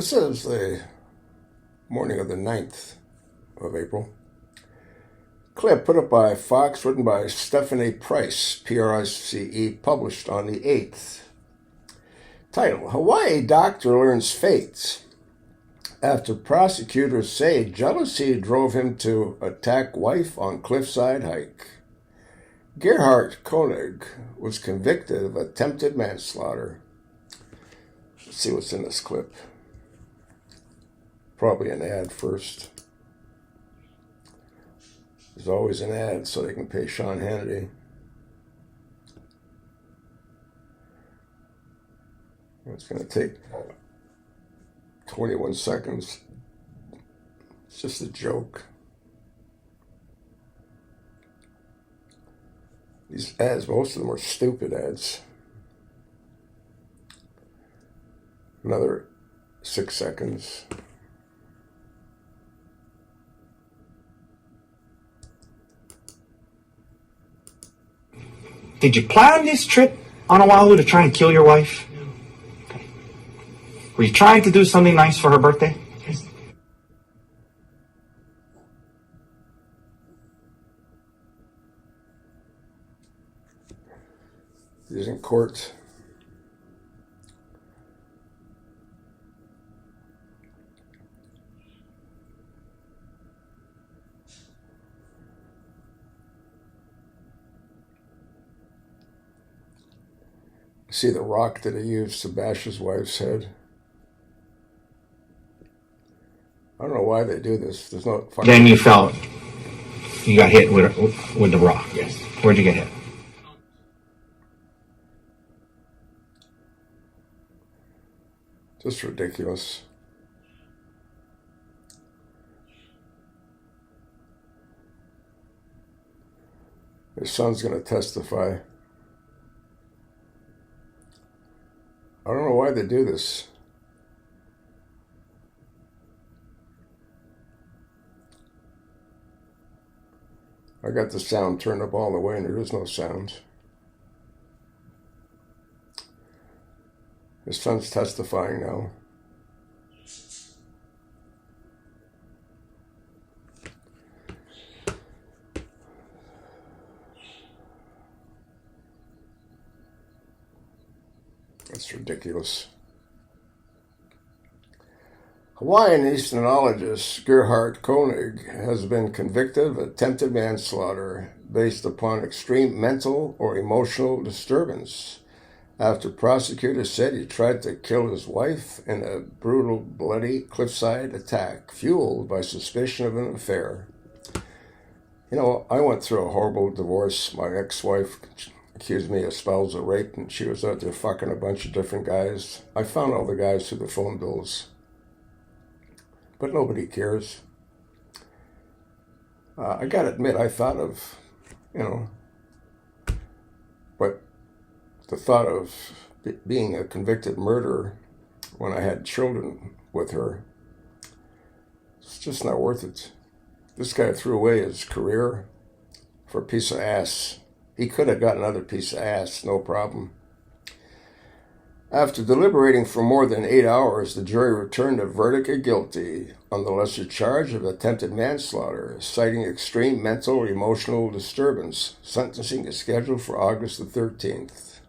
This is the morning of the 9th of April. Clip put up by Fox, written by Stephanie Price, Price, published on the 8th. Title: Hawaii doctor learns fate after prosecutors say jealousy drove him to attack wife on cliffside hike. Gerhard Koenig was convicted of attempted manslaughter. Let's see what's in this clip. Probably an ad first. There's always an ad so they can pay Sean Hannity. It's going to take 21 seconds. It's just a joke. These ads, most of them are stupid ads. Another 6 seconds. Did you plan this trip on Oahu to try and kill your wife? Okay. Were you trying to do something nice for her birthday? Yes. He's in court. See the rock that he used to bash his wife's head? I don't know why they do this. There's no fucking... Then you felt you got hit with the rock. Yes. Where'd you get hit? Just ridiculous. His son's going to testify. I don't know why they do this. I got the sound turned up all the way and there is no sound. His son's testifying now. That's ridiculous. Hawaiian ethnologist Gerhard Koenig has been convicted of attempted manslaughter based upon extreme mental or emotional disturbance after prosecutors said he tried to kill his wife in a brutal, bloody cliffside attack fueled by suspicion of an affair. You know, I went through a horrible divorce. My ex-wife accused me of spousal rape, and she was out there fucking a bunch of different guys. I found all the guys through the phone bills. But nobody cares. I gotta admit, I thought of, but the thought of being a convicted murderer when I had children with her, it's just not worth it. This guy threw away his career for a piece of ass. He could have got another piece of ass, no problem. After deliberating for more than 8 hours, the jury returned a verdict of guilty on the lesser charge of attempted manslaughter, citing extreme mental or emotional disturbance. Sentencing is scheduled for August the 13th.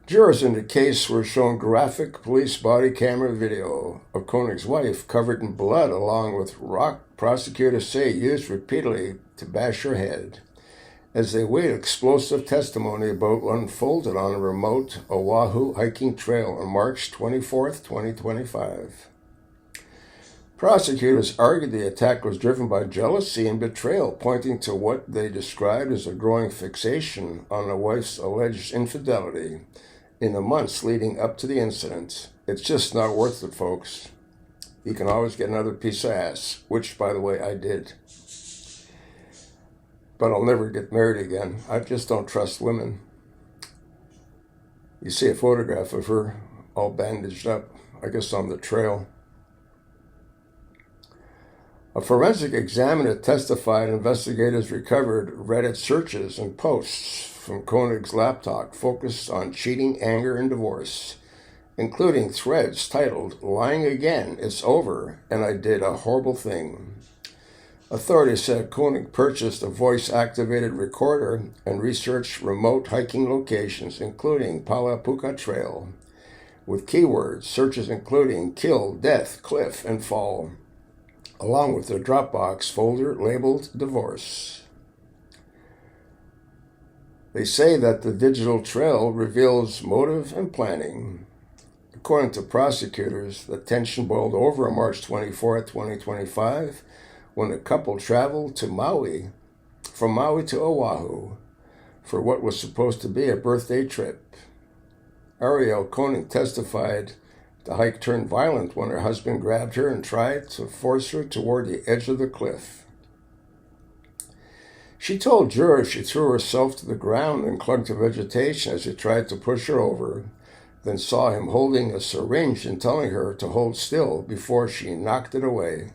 Jurors in the case were shown graphic police body camera video of Koenig's wife covered in blood, along with rock prosecutors say used repeatedly to bash her head, as they weighed explosive testimony about what unfolded on a remote Oahu hiking trail on March 24th, 2025. Prosecutors argued the attack was driven by jealousy and betrayal, pointing to what they described as a growing fixation on the wife's alleged infidelity in the months leading up to the incident. It's just not worth it, folks. You can always get another piece of ass, which, by the way, I did. But I'll never get married again. I just don't trust women. You see a photograph of her all bandaged up, I guess on the trail. A forensic examiner testified investigators recovered Reddit searches and posts from Koenig's laptop focused on cheating, anger, and divorce, including threads titled, "Lying Again, It's Over, and I Did a Horrible Thing." Authorities said Koenig purchased a voice-activated recorder and researched remote hiking locations, including Palapuka Trail, with keywords, searches including kill, death, cliff, and fall, along with a Dropbox folder labeled divorce. They say that the digital trail reveals motive and planning. According to prosecutors, the tension boiled over on March 24, 2025, when the couple traveled to from Maui to Oahu, for what was supposed to be a birthday trip. Ariel Koenig testified the hike turned violent when her husband grabbed her and tried to force her toward the edge of the cliff. She told jurors she threw herself to the ground and clung to vegetation as he tried to push her over, then saw him holding a syringe and telling her to hold still before she knocked it away.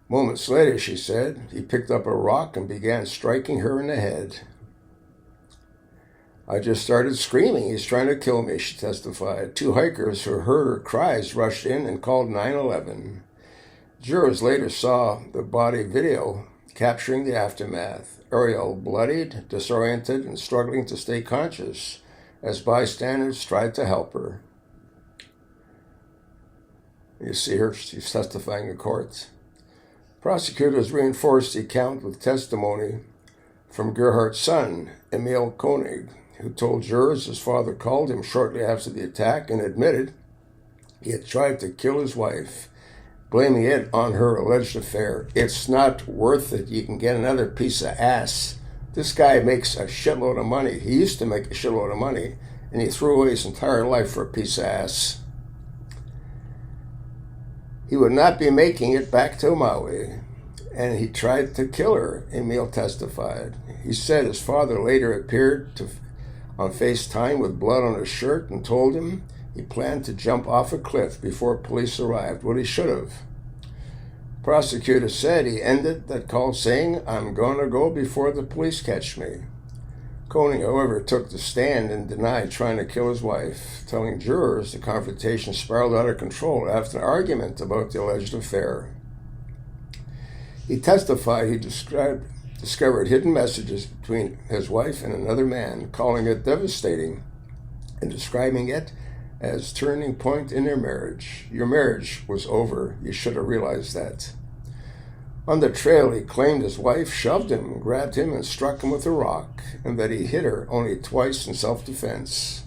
Moments later, she said, he picked up a rock and began striking her in the head. "I just started screaming, he's trying to kill me," she testified. 2 hikers who heard her cries rushed in and called 911. Jurors later saw the body video capturing the aftermath. Ariel bloodied, disoriented, and struggling to stay conscious as bystanders tried to help her. You see her, she's testifying in court. Prosecutors reinforced the account with testimony from Gerhardt's son, Emil Koenig, who told jurors his father called him shortly after the attack and admitted he had tried to kill his wife, blaming it on her alleged affair. "It's not worth it. You can get another piece of ass. This guy makes a shitload of money. He used to make a shitload of money, and he threw away his entire life for a piece of ass. He would not be making it back to Maui, and he tried to kill her," Emil testified. He said his father later appeared on FaceTime with blood on his shirt and told him he planned to jump off a cliff before police arrived, what he should have. Prosecutors said he ended that call saying, "I'm going to go before the police catch me." Koenig, however, took the stand and denied trying to kill his wife, telling jurors the confrontation spiraled out of control after an argument about the alleged affair. He testified he discovered hidden messages between his wife and another man, calling it devastating and describing it as turning point in their marriage. "Your marriage was over. You should have realized that." On the trail, he claimed his wife shoved him, grabbed him, and struck him with a rock, and that he hit her only twice in self-defense.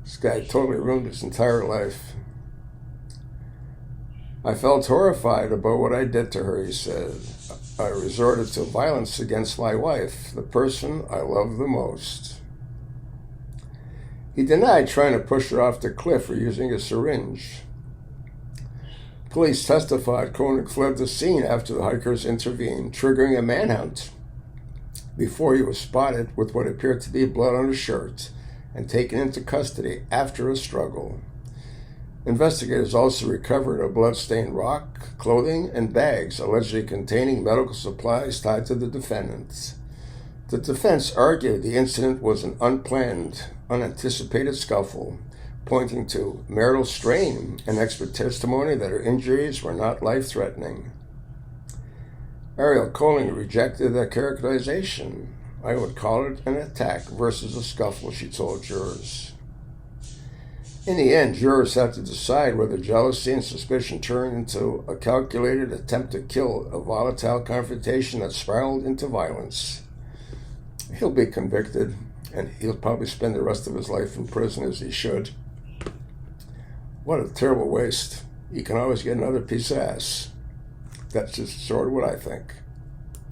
This guy totally ruined his entire life. "I felt horrified about what I did to her," he said. "I resorted to violence against my wife, the person I love the most." He denied trying to push her off the cliff or using a syringe. Police testified Koenig fled the scene after the hikers intervened, triggering a manhunt before he was spotted with what appeared to be blood on his shirt and taken into custody after a struggle. Investigators also recovered a blood-stained rock, clothing, and bags allegedly containing medical supplies tied to the defendants. The defense argued the incident was an unplanned, unanticipated scuffle, pointing to marital strain and expert testimony that her injuries were not life-threatening. Ariel Koenig rejected that characterization. "I would call it an attack versus a scuffle," she told jurors. In the end, jurors had to decide whether jealousy and suspicion turned into a calculated attempt to kill, a volatile confrontation that spiraled into violence. He'll be convicted, and he'll probably spend the rest of his life in prison, as he should. What a terrible waste. You can always get another piece of ass. That's just sort of what I think.